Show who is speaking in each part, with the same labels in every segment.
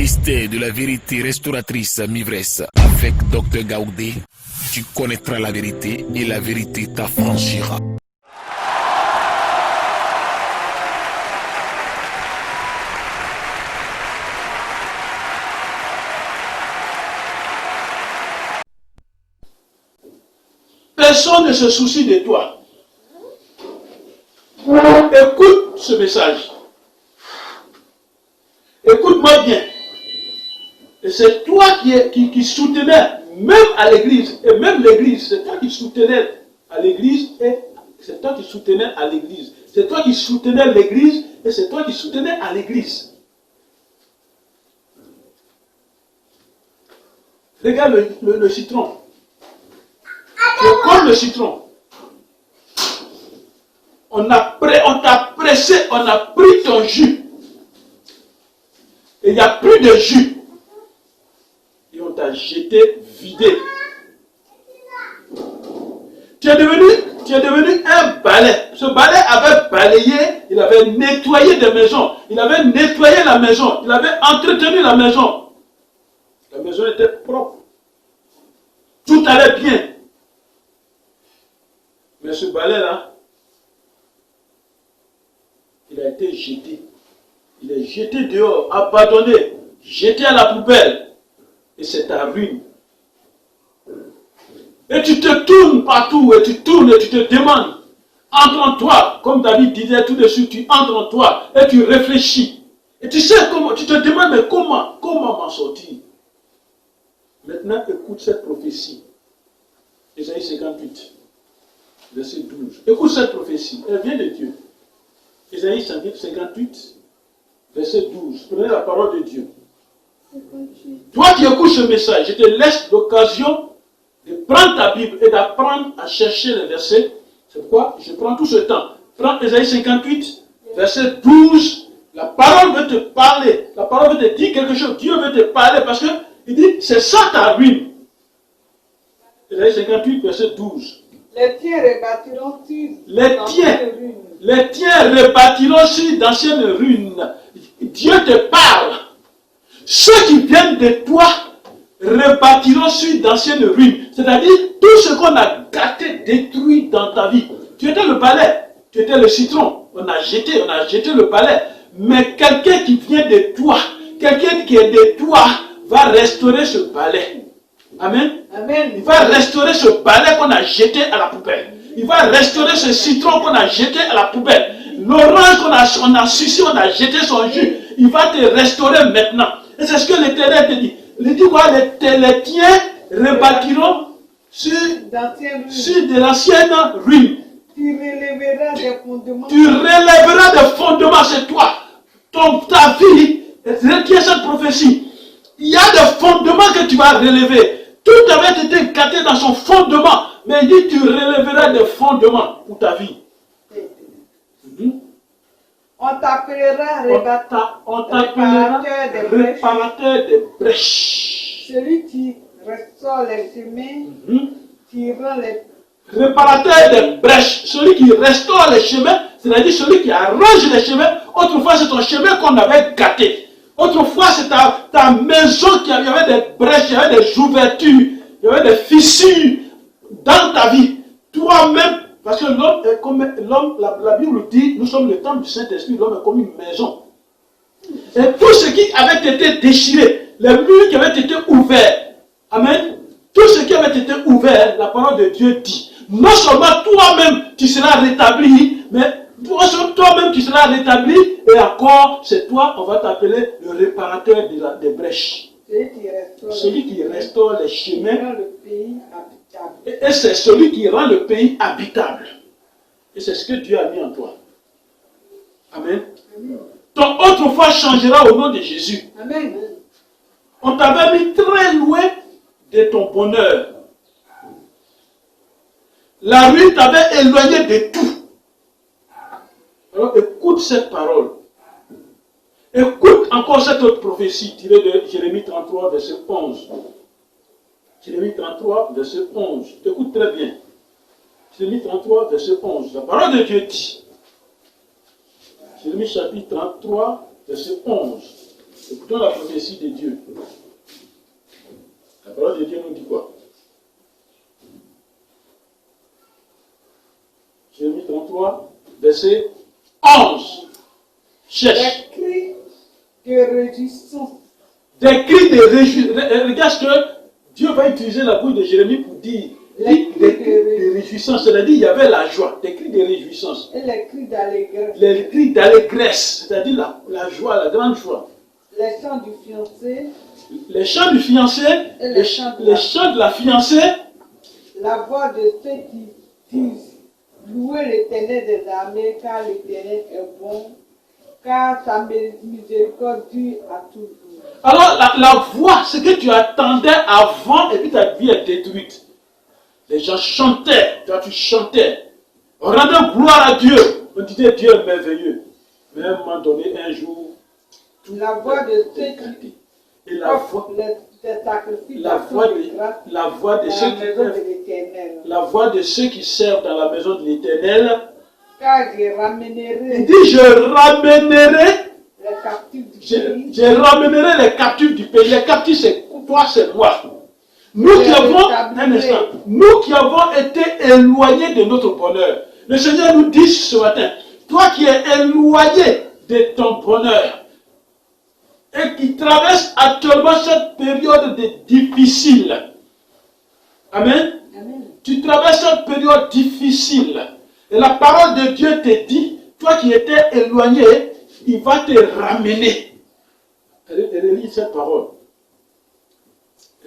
Speaker 1: mystère de la vérité restauratrice Mivresse avec Dr Gaoudé, tu connaîtras la vérité et la vérité t'affranchira.
Speaker 2: Personne ne se soucie de toi. Écoute ce message. Écoute-moi bien. Et c'est toi qui soutenais, même à l'église, et même l'église, c'est toi qui soutenais à l'église, et c'est toi qui soutenais à l'église. C'est toi qui soutenais l'église, et c'est toi qui soutenais à l'église. Regarde le citron. C'est comme le citron. On t'a pressé, on a pris ton jus. Et il n'y a plus de jus. Et on t'a jeté, vidé. Tu es devenu un balai. Ce balai avait balayé, il avait nettoyé des maisons. Il avait nettoyé la maison. Il avait entretenu la maison. La maison était propre. Tout allait bien. Mais ce balai-là, il a été jeté. Il est jeté dehors, abandonné, jeté à la poubelle. Et c'est ta ruine. Et tu te tournes partout, et tu tournes et tu te demandes. Entre en toi, comme David disait tout de suite, tu entres en toi et tu réfléchis. Et tu sais comment, tu te demandes, mais comment m'en sortir? Maintenant, écoute cette prophétie. Ésaïe 58, verset 12. Écoute cette prophétie, elle vient de Dieu. Ésaïe 58, verset 12. Prenez la parole de Dieu. 58. Toi qui écoutes ce message, je te laisse l'occasion de prendre ta Bible et d'apprendre à chercher les versets. C'est pourquoi je prends tout ce temps. Prends Ésaïe 58, verset 12. La parole veut te parler. La parole veut te dire quelque chose. Dieu veut te parler parce que il dit, c'est ça ta ruine. Ésaïe 58, verset 12.
Speaker 3: Les tiens rebâtiront-ils
Speaker 2: les tiens rebâtiront sur d'anciennes ruines. Dieu te parle. Ceux qui viennent de toi rebâtiront sur d'anciennes ruines. C'est-à-dire tout ce qu'on a gâté, détruit dans ta vie. Tu étais le balai, tu étais le citron. On a jeté le balai. Mais quelqu'un qui vient de toi, quelqu'un qui est de toi, va restaurer ce balai. Amen.
Speaker 3: Amen.
Speaker 2: Il va restaurer ce balai qu'on a jeté à la poubelle. Il va restaurer ce citron qu'on a jeté à la poubelle. L'orange qu'on a sucé, on a jeté son jus. Il va te restaurer maintenant. Et c'est ce que l'Éternel te dit. Il dit quoi? Les tiens rebâtiront sur de l'ancienne ruine.
Speaker 3: Tu relèveras des fondements.
Speaker 2: Tu relèveras des fondements, c'est toi. Ta vie, retiens cette prophétie. Il y a des fondements que tu vas relever. Tout avait été gâté dans son fondement. Mais il dit, tu relèveras des fondements pour ta vie.
Speaker 3: On t'appellera
Speaker 2: réparateur des brèches.
Speaker 3: Celui qui restaure les chemins, qui rend les...
Speaker 2: Réparateur des brèches. Celui qui restaure les chemins, c'est-à-dire celui qui arrange les chemins. Autrefois, c'est ton chemin qu'on avait gâté. Autrefois, c'est ta maison qui avait des brèches, il y avait des ouvertures, il y avait des fissures dans ta vie. Toi-même, parce que l'homme est comme l'homme, la Bible dit, nous sommes le temple du Saint-Esprit, l'homme est comme une maison. Et tout ce qui avait été déchiré, les murs qui avaient été ouverts, amen, tout ce qui avait été ouvert, la parole de Dieu dit, non seulement toi-même tu seras rétabli, mais toi-même tu seras rétabli, et encore, c'est toi, on va t'appeler le réparateur des brèches. Celui qui restaure les chemins. Et c'est celui qui rend le pays habitable. Et c'est ce que Dieu a mis en toi. Amen. Ton autrefois changera au nom de Jésus.
Speaker 3: Amen.
Speaker 2: On t'avait mis très loin de ton bonheur. La ruine t'avait éloigné de tout. Alors écoute cette parole. Écoute encore cette autre prophétie tirée de Jérémie 33, verset 11. Jérémie 33, verset 11. Écoute très bien. Jérémie 33, verset 11. La parole de Dieu dit. Jérémie chapitre 33, verset 11. Écoutons la prophétie de Dieu. La parole de Dieu nous dit quoi? Jérémie 33, verset 11. Cherche.
Speaker 3: Des cris de réjouissance.
Speaker 2: Des cris de réjouissance. Regarde ce que Dieu va utiliser la bouche de Jérémie pour dire. Des cris de réjouissance. C'est-à-dire il y avait la joie. Des cris de réjouissance.
Speaker 3: Et les cris d'allégresse.
Speaker 2: Les cris d'allégresse. C'est-à-dire la joie, la grande joie.
Speaker 3: Les chants du fiancé.
Speaker 2: Les chants du fiancé.
Speaker 3: Et
Speaker 2: Les chants de la fiancée.
Speaker 3: La voix de ceux qui disent louez l'Éternel des armées, car l'Éternel est bon, car sa miséricorde dure à toujours.
Speaker 2: Alors la voix, ce que tu attendais avant et puis ta vie est détruite. Les gens chantaient, toi tu chantais. On rendait gloire à Dieu. On disait Dieu est merveilleux. Mais à un moment donné, un jour,
Speaker 3: La voix de ceux qui
Speaker 2: et la
Speaker 3: offrent des sacrifices
Speaker 2: la voix de ceux
Speaker 3: dans la maison de
Speaker 2: qui
Speaker 3: l'Éternel.
Speaker 2: la voix de ceux qui servent dans la maison de l'Éternel.
Speaker 3: Car je ramènerai
Speaker 2: Il dit je ramènerai,
Speaker 3: les captifs du pays.
Speaker 2: je ramènerai les captifs du pays. Les captifs c'est toi, c'est moi. Nous qui avons, un instant, nous qui avons été éloignés de notre bonheur. Le Seigneur nous dit ce matin, toi qui es éloigné de ton bonheur et qui traverse actuellement cette période difficile. Amen.
Speaker 3: Amen.
Speaker 2: Tu traverses cette période difficile. Et la parole de Dieu te dit, toi qui étais éloigné, il va te ramener. Elle lit cette parole.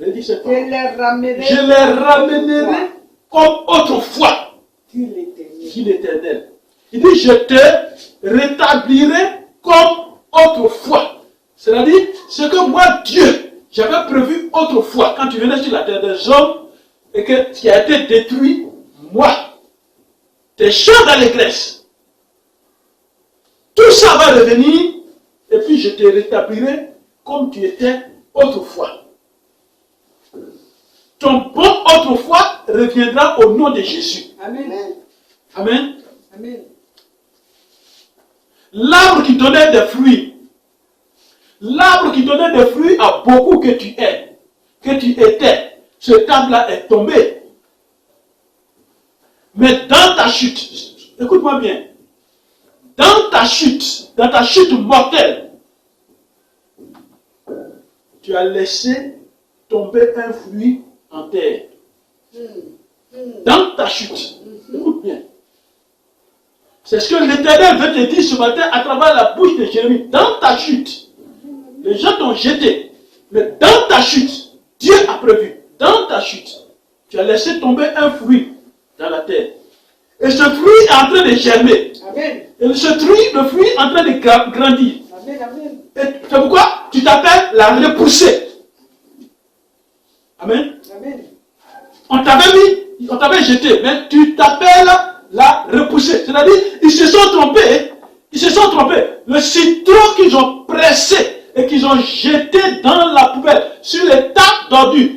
Speaker 2: Elle dit cette parole. Je les ramènerai comme autrefois,
Speaker 3: Dit l'Éternel.
Speaker 2: dit l'Éternel. Il dit, je te rétablirai comme autrefois. C'est-à-dire, ce que moi, Dieu, j'avais prévu autrefois, quand tu venais sur la terre des hommes, et que ce qui a été détruit, moi, tes chants d'allégresse, tout ça va revenir, et puis je te rétablirai comme tu étais autrefois. Ton bon autrefois reviendra au nom de Jésus.
Speaker 3: Amen.
Speaker 2: Amen.
Speaker 3: Amen.
Speaker 2: L'arbre qui donnait des fruits, l'arbre qui donnait des fruits à beaucoup que tu es, que tu étais, cet arbre-là est tombé. Mais dans ta chute, écoute-moi bien, dans ta chute mortelle, tu as laissé tomber un fruit en terre. Dans ta chute, écoute bien. C'est ce que l'Éternel veut te dire ce matin à travers la bouche de Jérémie. Dans ta chute, les gens t'ont jeté. Mais dans ta chute, Dieu a prévu. Dans ta chute, tu as laissé tomber un fruit dans la terre. Et ce fruit est en train de germer.
Speaker 3: Amen.
Speaker 2: Et le fruit est en train de grandir.
Speaker 3: Amen. Amen.
Speaker 2: Et c'est pourquoi tu t'appelles la repoussée. Amen.
Speaker 3: Amen.
Speaker 2: On t'avait jeté, mais tu t'appelles la repoussée. C'est-à-dire, ils se sont trompés. Ils se sont trompés. Le citron qu'ils ont pressé et qu'ils ont jeté dans la poubelle, sur les tables d'ordures.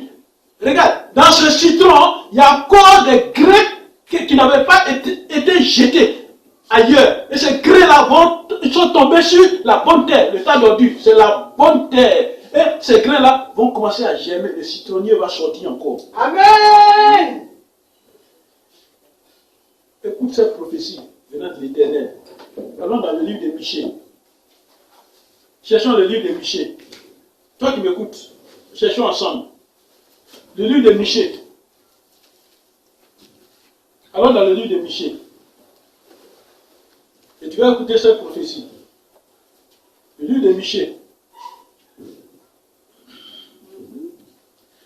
Speaker 2: Regarde, dans ce citron, il y a encore des grains qui n'avaient pas été jetés ailleurs. Et ces grains-là ils sont tombés sur la bonne terre. Le tas d'ordures, c'est la bonne terre. Et ces grains-là vont commencer à germer. Le citronnier va sortir encore.
Speaker 3: Amen.
Speaker 2: Écoute cette prophétie venant de l'Éternel. Allons dans le livre de Michée. Cherchons le livre de Michée. Toi qui m'écoutes, cherchons ensemble. Le livre de Michée. Allons dans le livre de Michée. Et tu vas écouter cette prophétie. Le livre de Michée.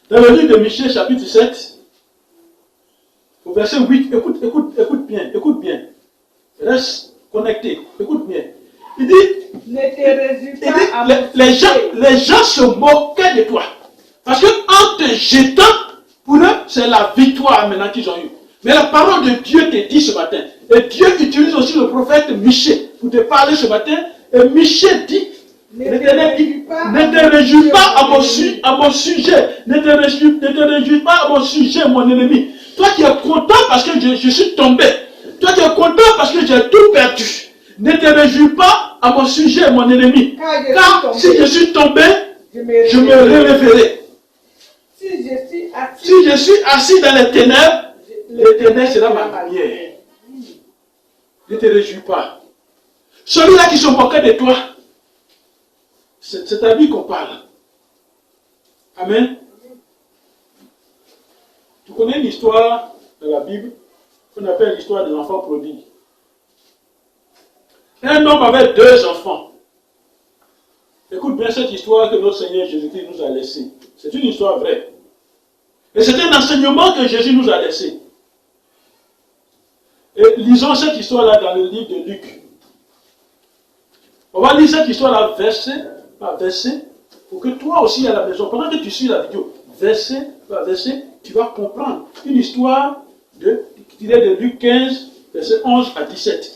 Speaker 2: Dans le livre de Michée, chapitre 7, au verset 8, écoute bien. Reste connecté, écoute bien. Il dit,
Speaker 3: Ne te réjouis pas à
Speaker 2: les gens se moquaient de toi. Parce qu'en te jetant, pour eux, c'est la victoire maintenant qu'ils ont eue. Mais la parole de Dieu te dit ce matin, et Dieu utilise aussi le prophète Michée pour te parler ce matin, et Michée dit, l'Éternel dit, ne te réjouis pas à mon sujet, ne te réjouis pas à mon sujet, mon ennemi. Toi qui es content parce que je suis tombé, toi qui es content parce que j'ai tout perdu. Ne te réjouis pas à mon sujet, mon ennemi. Car si je suis tombé, je me relèverai.
Speaker 3: Si
Speaker 2: je suis assis dans les ténèbres, l'Éternel sera ma lumière. Ne te réjouis pas. Celui-là qui se moquait de toi, c'est à lui qu'on parle. Amen. Tu connais l'histoire de la Bible qu'on appelle l'histoire de l'enfant prodigue. Un homme avait 2 enfants. Écoute bien cette histoire que notre Seigneur Jésus-Christ nous a laissée. C'est une histoire vraie. Et c'est un enseignement que Jésus nous a laissé. Et lisons cette histoire-là dans le livre de Luc. On va lire cette histoire-là verset par verset pour que toi aussi à la maison, pendant que tu suis la vidéo, verset par verset, tu vas comprendre une histoire qui est de Luc 15, verset 11 à 17.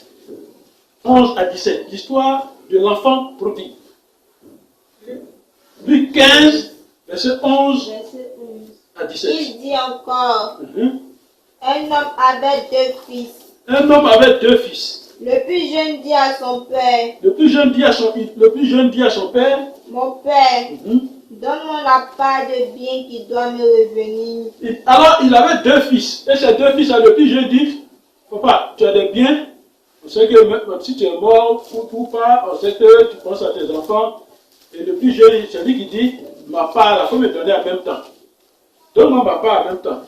Speaker 2: 11 à 17, l'histoire de l'enfant prodigue. Luc 15, verset 11 à 17.
Speaker 4: Il dit encore, un homme avait 2 fils.
Speaker 2: Un homme avait 2 fils.
Speaker 4: Le plus jeune dit à son père,
Speaker 2: Le plus jeune dit à son père,
Speaker 4: mon père, donne-moi la part de bien qui doit me revenir.
Speaker 2: Alors il avait 2 fils. Et ces 2 fils, le plus jeune dit, papa, tu as des biens. On sait que même si tu es mort ou pas, on sait que tu penses à tes enfants. Et le plus jeune, c'est lui qui dit, ma part, il faut me donner en même temps. Donne-moi ma part en même temps.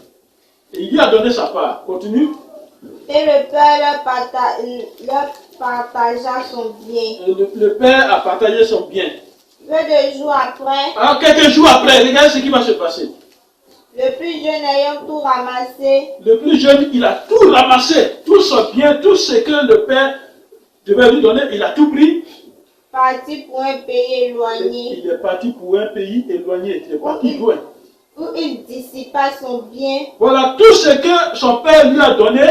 Speaker 2: Et il lui a donné sa part. Continue.
Speaker 4: Et le père leur partagea son bien.
Speaker 2: Et le père a partagé son bien.
Speaker 4: Peu de jours après,
Speaker 2: Alors quelques jours après, regardez ce qui va se passer.
Speaker 4: le plus jeune ayant tout ramassé,
Speaker 2: Le plus jeune, il a tout ramassé. Tout son bien, tout ce que le père devait lui donner, il a tout pris.
Speaker 4: parti pour un pays éloigné,
Speaker 2: Il est parti pour un pays éloigné. Il est parti loin.
Speaker 4: où il dissipa son bien.
Speaker 2: Voilà, tout ce que son père lui a donné,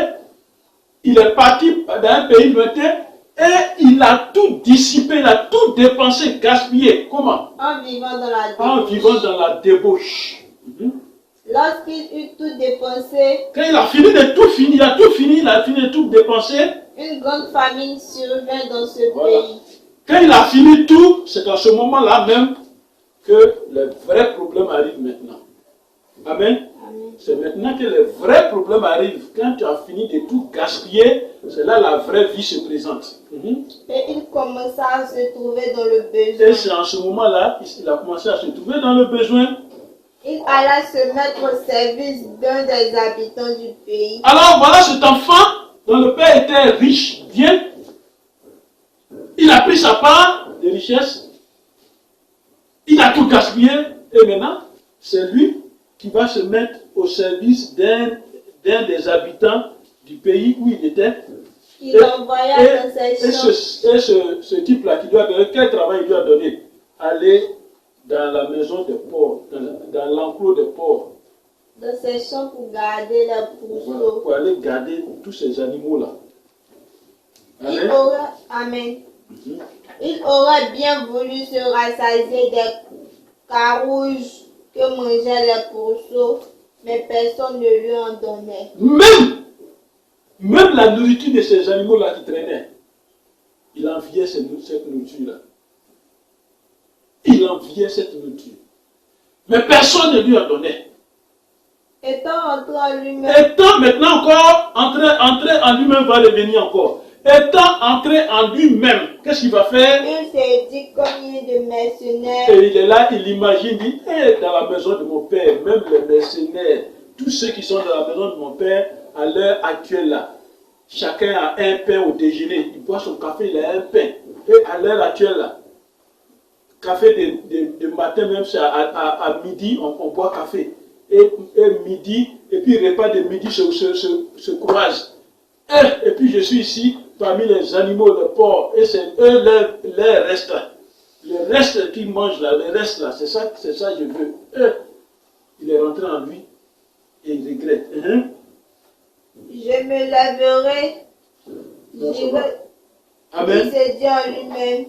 Speaker 2: il est parti dans un pays lointain et il a tout dissipé, il a tout dépensé, gaspillé. Comment?
Speaker 4: En vivant dans la
Speaker 2: En
Speaker 4: débauche.
Speaker 2: vivant dans la débauche.
Speaker 4: Lorsqu'il eut tout dépensé,
Speaker 2: Quand il a fini de tout finir, il a fini de tout dépenser.
Speaker 4: une grande famine survint dans ce
Speaker 2: Voilà.
Speaker 4: pays.
Speaker 2: Quand il a fini tout, c'est à ce moment-là même que le vrai problème arrive maintenant. Amen.
Speaker 4: Amen.
Speaker 2: C'est maintenant que les vrais problèmes arrivent. Quand tu as fini de tout gaspiller, c'est là la vraie vie se présente.
Speaker 4: Et il commença à se trouver dans le
Speaker 2: Et
Speaker 4: besoin.
Speaker 2: c'est en ce moment-là qu'il a commencé à se trouver dans le besoin.
Speaker 4: Il alla se mettre au service d'un des habitants du pays.
Speaker 2: Alors voilà cet enfant dont le père était riche, bien. Il a pris sa part de richesse. Il a tout gaspillé. Et maintenant, c'est lui qui va se mettre au service d'un des habitants du pays où il était.
Speaker 4: Il envoya dans ses champs.
Speaker 2: Ce type-là, qui doit donner, quel travail il lui a donné? Aller dans la maison des porcs, dans l'enclos des porcs.
Speaker 4: Dans ses champs pour garder les
Speaker 2: Voilà,
Speaker 4: pourceaux.
Speaker 2: pour aller garder tous ces animaux-là. Amen.
Speaker 4: Amen. Il aurait bien voulu se rassasier des carouges que mangeaient les pourceaux, mais personne ne lui en donnait.
Speaker 2: Même la nourriture de ces animaux-là qui traînaient, il enviait cette nourriture-là. Il enviait cette nourriture. Mais personne ne lui en donnait.
Speaker 4: Étant entré en lui-même,
Speaker 2: Étant maintenant encore entré en lui-même va revenir encore. Étant entré en lui-même, qu'est-ce qu'il va faire?
Speaker 4: il s'est dit combien de mercenaires.
Speaker 2: Et il est là, il imagine, il dit, dans la maison de mon père, même les mercenaires, tous ceux qui sont dans la maison de mon père, à l'heure actuelle là, chacun a un pain au déjeuner. Il boit son café, il a un pain. Et à l'heure actuelle là, café de matin même, c'est à midi, on boit café. Et midi, et puis repas de midi se croisent. Et puis je suis ici, parmi les animaux, les porcs, et c'est eux les restes. Le reste qu'ils mangent là, le reste là, c'est ça je veux. Il est rentré en lui et il regrette.
Speaker 4: Je me lèverai, j'irai.
Speaker 2: Amen.
Speaker 4: Il s'est dit en lui-même,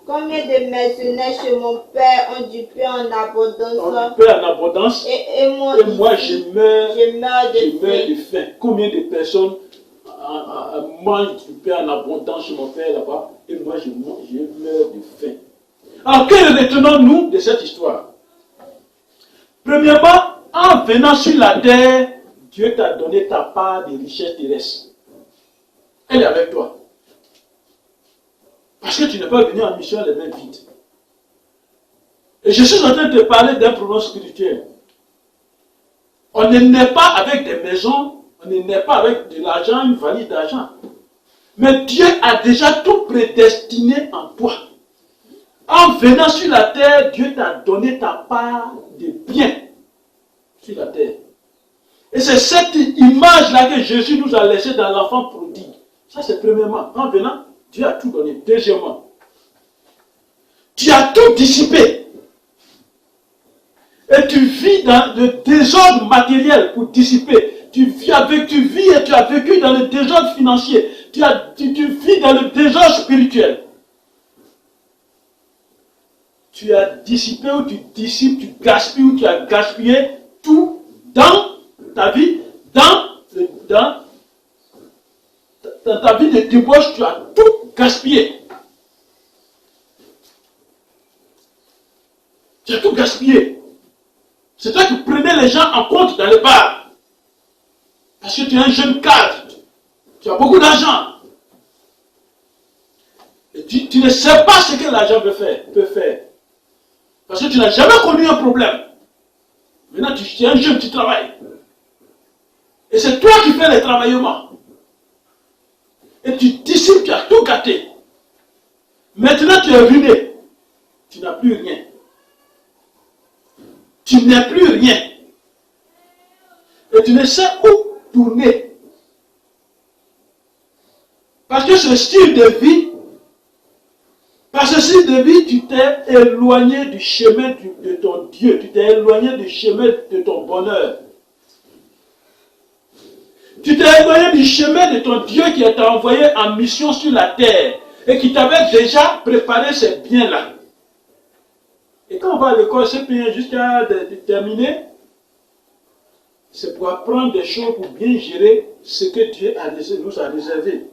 Speaker 4: combien de mercenaires chez mon père ont du pain en abondance,
Speaker 2: On peut en abondance.
Speaker 4: et moi
Speaker 2: Et moi, je meurs
Speaker 4: de faim.
Speaker 2: de faim. Combien de personnes mange du pain en abondance chez mon père là-bas, et moi je meurs de faim. Alors, que retenons-nous de cette histoire? Premièrement, en venant sur la terre, Dieu t'a donné ta part de richesse terrestre. Elle est avec toi. Parce que tu n'es pas venu en mission les mains vides. Et je suis en train de te parler d'un problème spirituel. On ne naît pas avec des maisons, on ne naît pas avec de l'argent, une valise d'argent. Mais Dieu a déjà tout prédestiné en toi. En venant sur la terre, Dieu t'a donné ta part de bien sur la terre. Et c'est cette image-là que Jésus nous a laissée dans l'enfant prodigue. Ça, c'est premièrement. En venant, Dieu a tout donné. Deuxièmement, tu as tout dissipé. Et tu vis dans le désordre matériel pour dissiper. Tu vis et tu as vécu dans le désordre financier. Tu vis dans le désordre spirituel. Tu as dissipé ou tu dissipes, tu gaspilles ou tu as gaspillé tout dans ta vie, dans ta vie de débauche, tu as tout gaspillé. Tu as tout gaspillé. C'est toi qui prenais les gens en compte dans les bars. Parce que tu es un jeune cadre. Tu as beaucoup d'argent. Et tu ne sais pas ce que l'argent peut faire. Parce que tu n'as jamais connu un problème. Maintenant, tu es un jeune, tu travailles. Et c'est toi qui fais les travaillements. Et tu dissipes, tu as tout gâté. Maintenant, tu es ruiné. Tu n'as plus rien. Tu n'es plus rien. Et tu ne sais où tourner. Parce que ce style de vie, tu t'es éloigné du chemin de ton Dieu. Tu t'es éloigné du chemin de ton bonheur. Tu t'es éloigné du chemin de ton Dieu qui t'a envoyé en mission sur la terre et qui t'avait déjà préparé ces biens-là. Et quand on va à l'école, c'est bien jusqu'à terminer, c'est pour apprendre des choses, pour bien gérer ce que Dieu nous a réservé.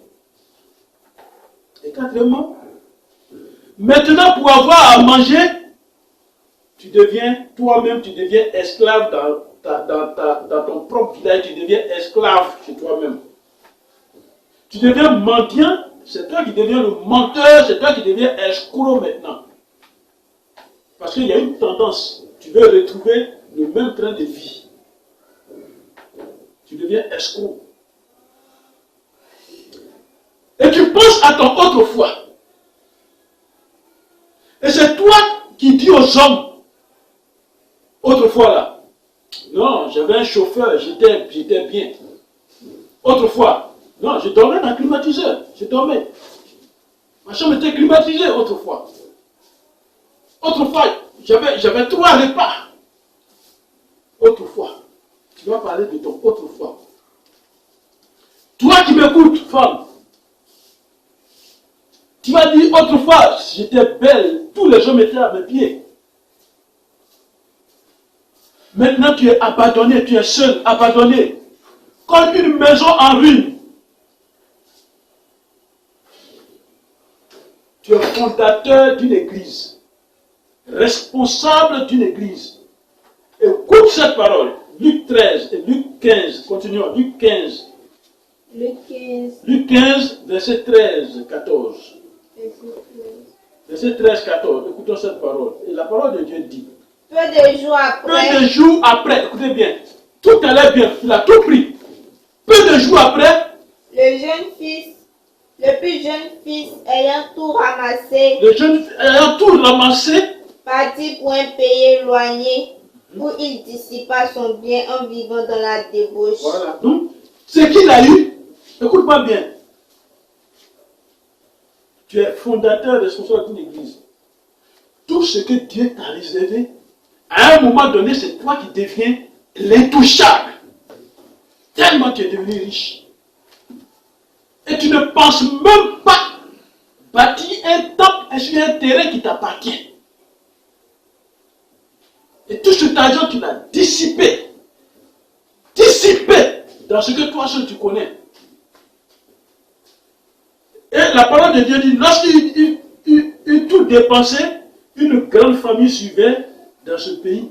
Speaker 2: Et quatrièmement, maintenant pour avoir à manger, tu deviens toi-même, tu deviens esclave dans ton propre village, tu deviens esclave chez toi-même. Tu deviens mendiant, c'est toi qui deviens le menteur, c'est toi qui deviens escroc maintenant. Parce qu'il y a une tendance, tu veux retrouver le même train de vie. Tu deviens escroc. Et tu penses à ton autrefois. Et c'est toi qui dis aux hommes, autrefois là, non, j'avais un chauffeur, j'étais bien. Autrefois, non, je dormais dans le climatiseur, je dormais. Ma chambre était climatisée autrefois. Autrefois, j'avais 3 repas. Autrefois, tu vas parler de ton autrefois. Toi qui m'écoutes, femme, tu vas dire autrefois, j'étais belle, tous les hommes étaient à mes pieds. Maintenant, tu es abandonné, tu es seul, abandonné, comme une maison en ruine. Tu es fondateur d'une église, responsable d'une église. Écoute cette parole. Luc 13 et Luc 15, continuons, Luc 15. Luc 15, verset 13, 14. Verset 13, 14. Écoutons cette parole. Et la parole de Dieu dit.
Speaker 4: Peu de jours après,
Speaker 2: écoutez bien, tout allait bien, il a tout pris. Peu de jours après,
Speaker 4: le plus jeune fils ayant tout ramassé, partit pour un pays éloigné, où il dissipa son bien en vivant dans la débauche.
Speaker 2: Voilà, donc, ce qu'il a eu, écoute-moi bien, tu es fondateur, responsable d'une église. Tout ce que Dieu t'a réservé, à un moment donné, c'est toi qui deviens l'intouchable. Tellement tu es devenu riche. Et tu ne penses même pas bâtir un temple sur un terrain qui t'appartient. Et tout cet argent, tu l'as dissipé. Dissipé dans ce que toi seul tu connais. la parole de Dieu dit, lorsqu'il tout dépensait, une grande famille suivait dans ce pays.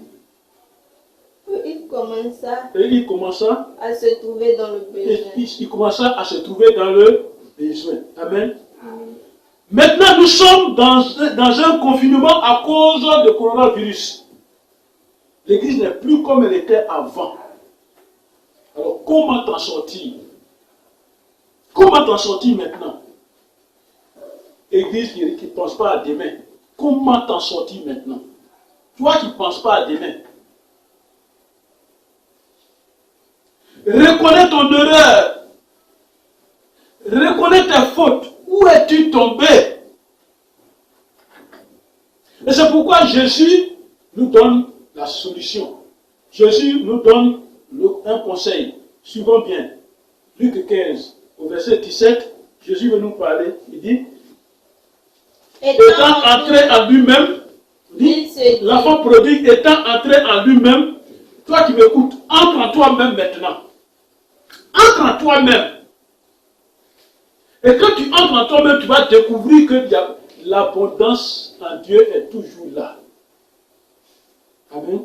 Speaker 4: Il commença
Speaker 2: Et il commença
Speaker 4: à se trouver dans le besoin.
Speaker 2: il commença à se trouver dans le besoin. Amen. Maintenant, nous sommes dans un confinement à cause du coronavirus. L'église n'est plus comme elle était avant. Alors, comment t'en sortir? Comment t'en sortir maintenant? Église qui ne pense pas à demain. Comment t'en sortir maintenant? Toi qui ne penses pas à demain. Reconnais ton erreur. Reconnais tes fautes. Où es-tu tombé? Et c'est pourquoi Jésus nous donne la solution. Jésus nous donne un conseil. Suivons bien. Luc 15, au verset 17, Jésus veut nous parler. Il dit, étant entré en lui-même, l'enfant prodigue étant entré en lui-même, toi qui m'écoutes, entre en toi-même maintenant. Entre en toi-même. Et quand tu entres en toi-même, tu vas découvrir que l'abondance en Dieu est toujours là. Amen.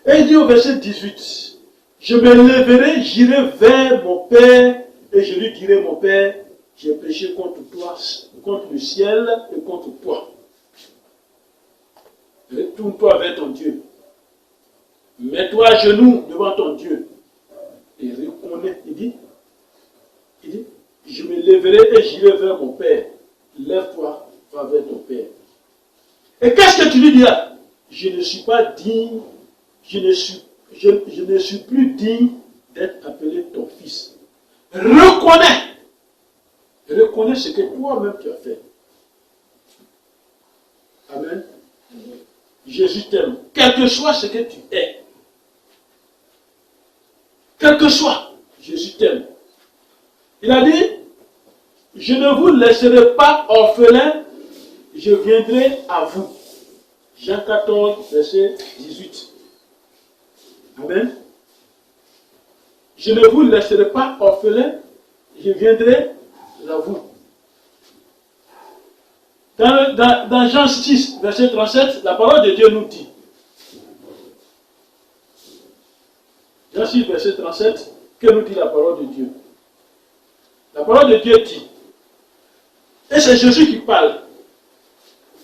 Speaker 2: Et il dit au verset 18, je me lèverai, j'irai vers mon Père, et je lui dirai, mon Père, j'ai péché contre toi, contre le ciel et contre toi. Retourne-toi vers ton Dieu. Mets-toi à genoux devant ton Dieu. Et reconnais, il dit, je me lèverai et j'irai vers mon Père. Lève-toi, va vers ton Père. Et qu'est-ce que tu lui diras? Je ne suis pas digne, je ne suis plus digne d'être appelé ton fils. Reconnais ce que toi-même tu as fait. Amen. Jésus t'aime, quel que soit ce que tu es. Quel que soit, Jésus t'aime. Il a dit, je ne vous laisserai pas orphelins, je viendrai à vous. Jean 14, verset 18. Amen. Je ne vous laisserai pas orphelins, je viendrai à vous. Dans Jean 6, verset 37, la parole de Dieu nous dit. Jean 6, verset 37, que nous dit la parole de Dieu? La parole de Dieu dit, et c'est Jésus qui parle,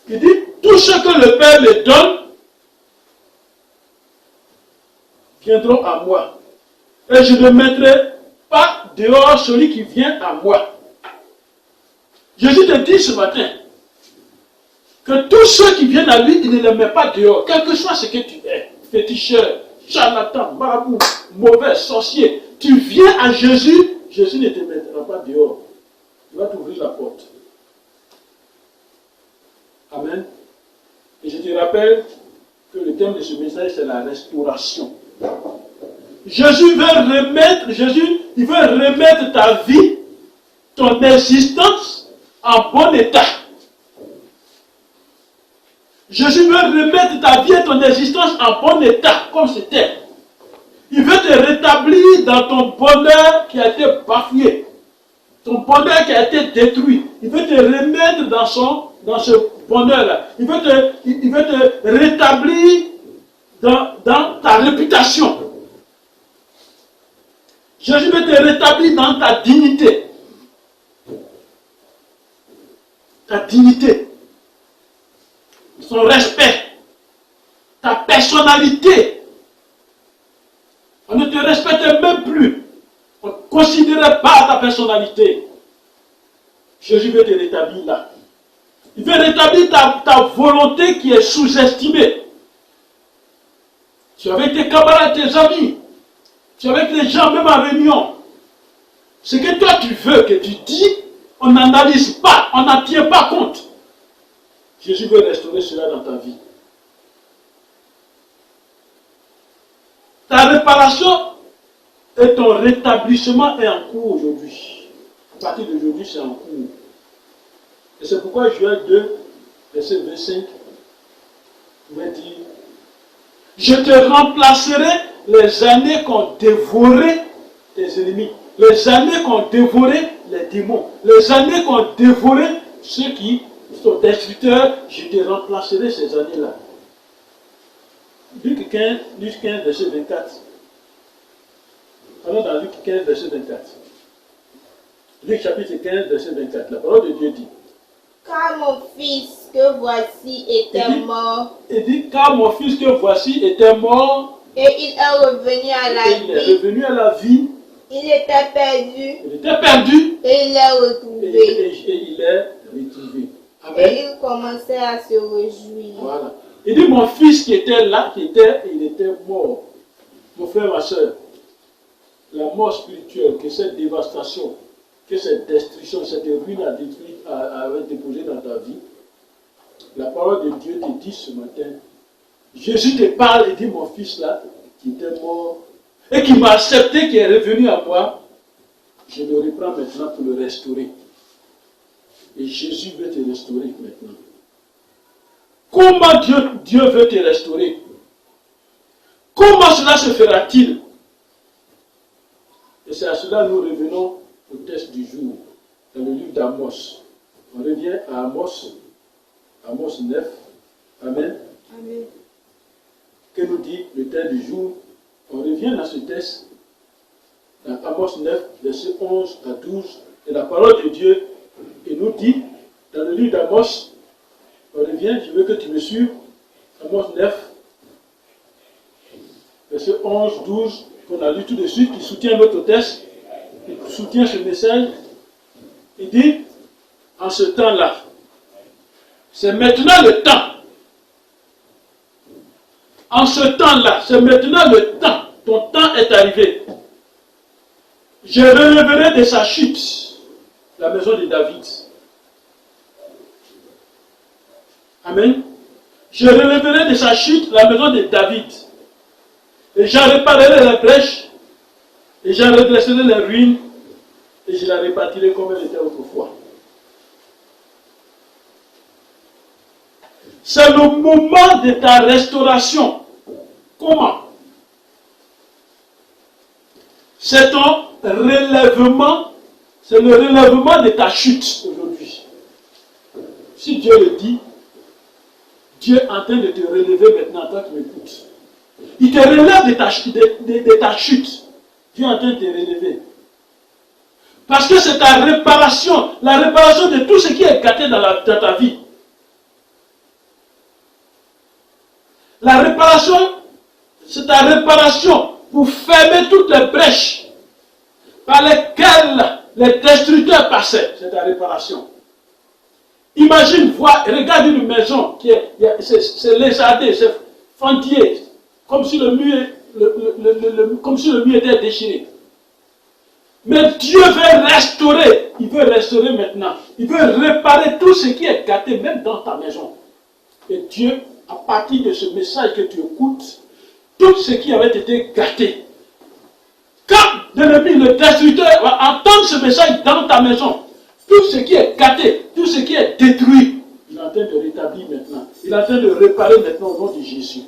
Speaker 2: il dit, tout ce que le Père me donne, viendront à moi. Et je ne mettrai pas dehors celui qui vient à moi. Jésus te dit ce matin, que tous ceux qui viennent à lui, il ne les met pas dehors, quel que soit ce que tu es, féticheur, charlatan, marabout, mauvais, sorcier, tu viens à Jésus, Jésus ne te mettra pas dehors. Il va t'ouvrir la porte. Amen. Et je te rappelle que le thème de ce message, c'est la restauration. Jésus veut remettre ta vie, ton existence en bon état. Jésus veut remettre ta vie et ton existence en bon état, comme c'était. Il veut te rétablir dans ton bonheur qui a été bafoué. Ton bonheur qui a été détruit. Il veut te remettre dans ce bonheur-là. Il veut te rétablir dans ta réputation. Jésus veut te rétablir dans ta dignité. Ta dignité. Son respect. Ta personnalité. On ne te respecte même plus. On ne considère pas ta personnalité. Jésus veut te rétablir là. Il veut rétablir ta volonté qui est sous-estimée. Tu es avec tes camarades, tes amis. Tu es avec les gens même en réunion. Ce que toi tu veux, que tu dis, on n'analyse pas, on n'en tient pas compte. Jésus veut restaurer cela dans ta vie. Ta réparation et ton rétablissement est en cours aujourd'hui. À partir d'aujourd'hui, c'est en cours. Et c'est pourquoi Joël 2, verset 25, va dire, je te remplacerai les années qu'ont dévoré tes ennemis, les années qu'ont dévoré les démons. Les années qu'ont dévoré ceux qui sont destructeurs, je te remplacerai ces années-là. Luc 15, verset 24. Allons dans Luc 15, verset 24. Luc chapitre 15, verset 24. La parole de Dieu dit.
Speaker 4: Car mon fils que voici était mort.
Speaker 2: Il dit, car mon fils que voici était mort.
Speaker 4: Et il est revenu à la vie.
Speaker 2: Il est revenu à la vie.
Speaker 4: Il était perdu.
Speaker 2: Il était perdu.
Speaker 4: Et il est retrouvé.
Speaker 2: Et il est retrouvé. Amen.
Speaker 4: Et il commençait à se réjouir.
Speaker 2: Voilà. Il dit, mon fils qui était là, il était mort. Mon frère, ma soeur, la mort spirituelle, que cette dévastation, que cette destruction, cette ruine a détruit, a déposé dans ta vie, la parole de Dieu te dit ce matin, Jésus te parle et dit, mon fils là, qui était mort, et qui m'a accepté, qui est revenu à moi, je le reprends maintenant pour le restaurer. Et Jésus veut te restaurer maintenant. Comment Dieu veut te restaurer? Comment cela se fera-t-il? Et c'est à cela que nous revenons au texte du jour, dans le livre d'Amos. On revient à Amos 9. Amen.
Speaker 4: Amen.
Speaker 2: Que nous dit le texte du jour? On revient dans ce texte, dans Amos 9, versets 11 à 12. Et la parole de Dieu, il nous dit, dans le livre d'Amos, on revient, je veux que tu me suives, Amos 9, versets 11, 12, qu'on a lu tout de suite, qui soutient notre texte, qui soutient ce message. Il dit, en ce temps-là, c'est maintenant le temps. En ce temps-là, c'est maintenant le temps. Ton temps est arrivé. Je relèverai de sa chute la maison de David. Amen. Je relèverai de sa chute la maison de David. Et j'en réparerai les brèches. Et j'en redresserai les ruines. Et je la répartirai comme elle était autrefois. C'est le moment de ta restauration. Comment? C'est ton relèvement. C'est le relèvement de ta chute aujourd'hui. Si Dieu le dit, Dieu est en train de te relever maintenant, toi qui m'écoutes. Il te relève de ta chute. Dieu est en train de te relever. Parce que c'est ta réparation, la réparation de tout ce qui est gâté dans ta vie. La réparation, c'est ta réparation pour fermer toutes les brèches par lesquelles les destructeurs passaient. C'est ta réparation. Imagine, regarde une maison qui c'est lézardé, c'est fendillé, comme si le mur était déchiré. Mais Dieu veut restaurer. Il veut restaurer maintenant. Il veut réparer tout ce qui est gâté, même dans ta maison. Et Dieu, à partir de ce message que tu écoutes, tout ce qui avait été gâté, quand l'ennemi, le destructeur, va entendre ce message dans ta maison, tout ce qui est gâté, tout ce qui est détruit, il est en train de rétablir maintenant. Il est en train de réparer maintenant au nom de Jésus.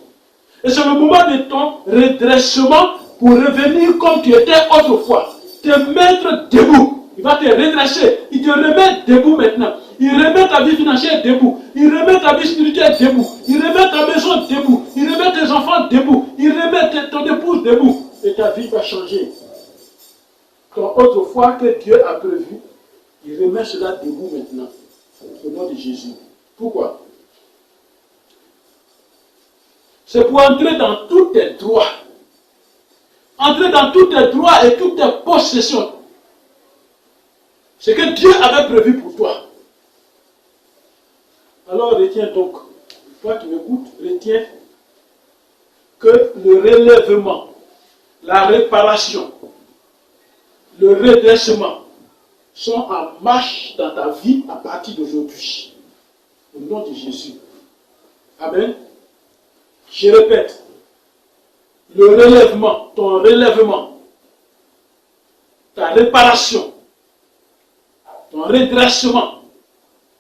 Speaker 2: Et c'est le moment de ton redressement pour revenir comme tu étais autrefois. Te mettre debout. Il va te redresser. Il te remet debout maintenant. Il remet ta vie financière debout. Il remet ta vie spirituelle debout. Il remet ta maison debout. Il remet tes enfants debout. Il remet ton épouse debout. Et ta vie va changer. Comme autrefois que Dieu a prévu, il remet cela debout maintenant. Au nom de Jésus. Pourquoi? C'est pour entrer dans tous tes droits. Entrer dans tous tes droits et toutes tes possessions. Ce que Dieu avait prévu pour toi. Alors retiens donc, toi qui m'écoutes, retiens que le relèvement, la réparation, le redressement sont en marche dans ta vie à partir d'aujourd'hui. Au nom de Jésus. Amen. Je répète, le relèvement, ton relèvement, ta réparation, ton redressement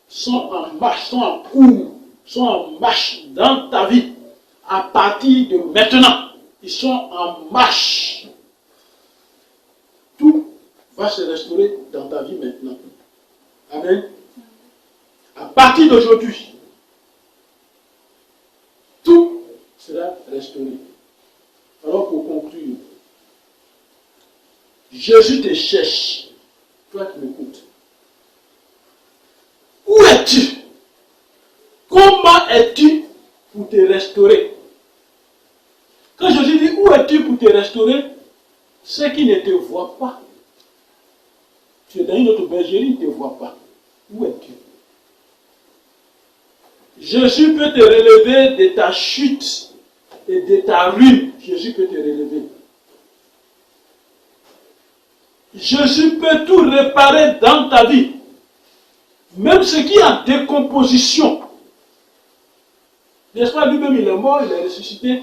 Speaker 2: sont en marche, sont en cours, sont en marche dans ta vie. À partir de maintenant, ils sont en marche. Tout va se restaurer dans ta vie maintenant. Amen. À partir d'aujourd'hui, tout sera restauré. Alors pour conclure, Jésus te cherche, toi qui m'écoutes. Où es-tu? Comment es-tu pour te restaurer? Quand Jésus dit où es-tu pour te restaurer, ceux qui ne te voient pas, tu es dans une autre bergerie, ils ne te voient pas. Où es-tu? Jésus peut te relever de ta chute et de ta ruine. Jésus peut te relever. Jésus peut tout réparer dans ta vie. Même ce qui est en décomposition. N'est-ce pas, lui-même il est mort, il est ressuscité.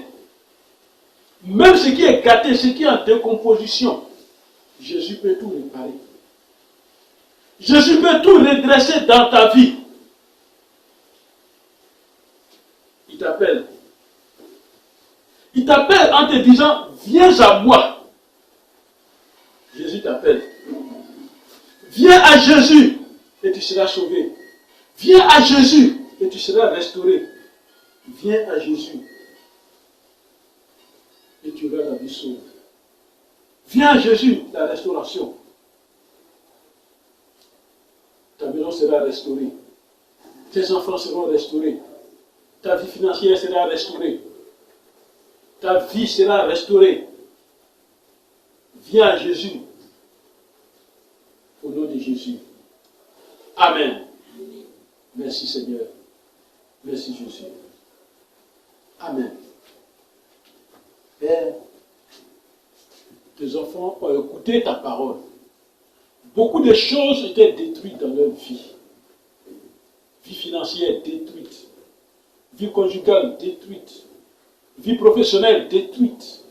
Speaker 2: Même ce qui est gâté, ce qui est en décomposition, Jésus peut tout réparer. Jésus peut tout redresser dans ta vie. Il t'appelle. Il t'appelle en te disant, viens à moi. Jésus t'appelle. Viens à Jésus et tu seras sauvé. Viens à Jésus et tu seras restauré. Viens à Jésus et tu auras la vie sauve. Viens à Jésus, la restauration. Ta maison sera restaurée. Tes enfants seront restaurés. Ta vie financière sera restaurée. Ta vie sera restaurée. Viens à Jésus. Au nom de Jésus. Amen. Merci Seigneur. Merci Jésus. Amen. Père, tes enfants ont écouté ta parole. Beaucoup de choses étaient détruites dans leur vie. Vie financière détruite. Vie conjugale détruite. Vie professionnelle détruite.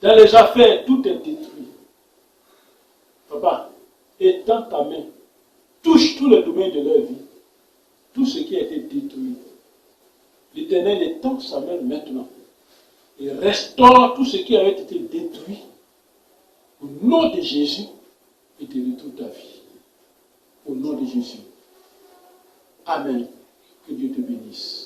Speaker 2: Dans les affaires, tout est détruit. Papa, étends ta main. Touche tous les domaines de leur vie. Tout ce qui a été détruit. L'Éternel étend sa main maintenant. Et restaure tout ce qui avait été détruit. Au nom de Jésus. Et te retrouve ta vie. Au nom de Jésus. Amen. Que Dieu te bénisse.